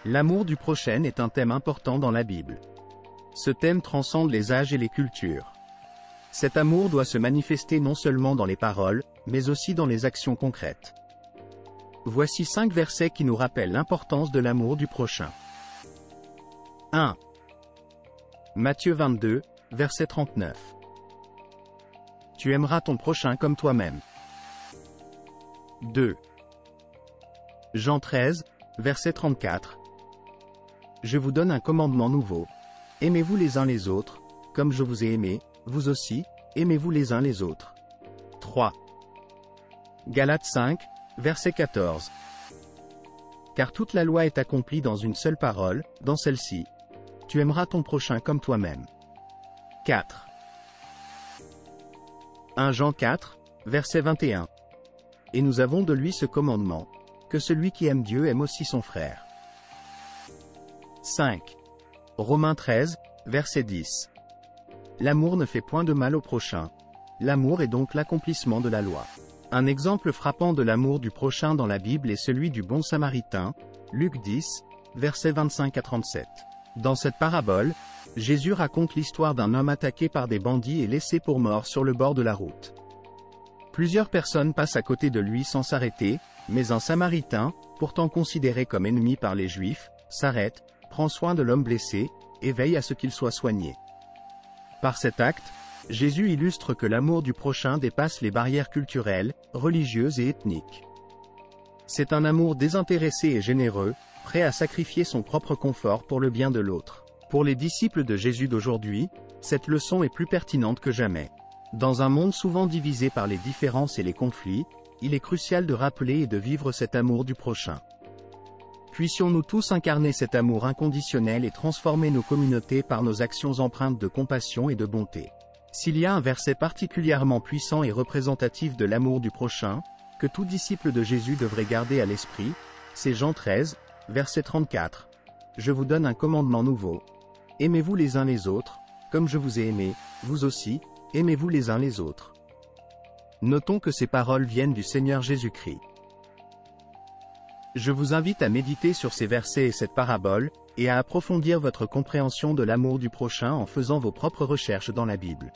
L'amour du prochain est un thème important dans la Bible. Ce thème transcende les âges et les cultures. Cet amour doit se manifester non seulement dans les paroles, mais aussi dans les actions concrètes. Voici 5 versets qui nous rappellent l'importance de l'amour du prochain. 1. Matthieu 22, verset 39. Tu aimeras ton prochain comme toi-même. 2. Jean 13, verset 34. Je vous donne un commandement nouveau. Aimez-vous les uns les autres, comme je vous ai aimé, vous aussi, aimez-vous les uns les autres. 3. Galates 5, verset 14. Car toute la loi est accomplie dans une seule parole, dans celle-ci. Tu aimeras ton prochain comme toi-même. 4. 1 Jean 4, verset 21. Et nous avons de lui ce commandement, que celui qui aime Dieu aime aussi son frère. 5. Romains 13, verset 10. L'amour ne fait point de mal au prochain. L'amour est donc l'accomplissement de la loi. Un exemple frappant de l'amour du prochain dans la Bible est celui du bon samaritain, Luc 10, versets 25 à 37. Dans cette parabole, Jésus raconte l'histoire d'un homme attaqué par des bandits et laissé pour mort sur le bord de la route. Plusieurs personnes passent à côté de lui sans s'arrêter, mais un samaritain, pourtant considéré comme ennemi par les Juifs, s'arrête, prend soin de l'homme blessé, et veille à ce qu'il soit soigné. Par cet acte, Jésus illustre que l'amour du prochain dépasse les barrières culturelles, religieuses et ethniques. C'est un amour désintéressé et généreux, prêt à sacrifier son propre confort pour le bien de l'autre. Pour les disciples de Jésus d'aujourd'hui, cette leçon est plus pertinente que jamais. Dans un monde souvent divisé par les différences et les conflits, il est crucial de rappeler et de vivre cet amour du prochain. Puissions-nous tous incarner cet amour inconditionnel et transformer nos communautés par nos actions empreintes de compassion et de bonté. S'il y a un verset particulièrement puissant et représentatif de l'amour du prochain, que tout disciple de Jésus devrait garder à l'esprit, c'est Jean 13, verset 34. Je vous donne un commandement nouveau. Aimez-vous les uns les autres, comme je vous ai aimé, vous aussi, aimez-vous les uns les autres. Notons que ces paroles viennent du Seigneur Jésus-Christ. Je vous invite à méditer sur ces versets et cette parabole, et à approfondir votre compréhension de l'amour du prochain en faisant vos propres recherches dans la Bible.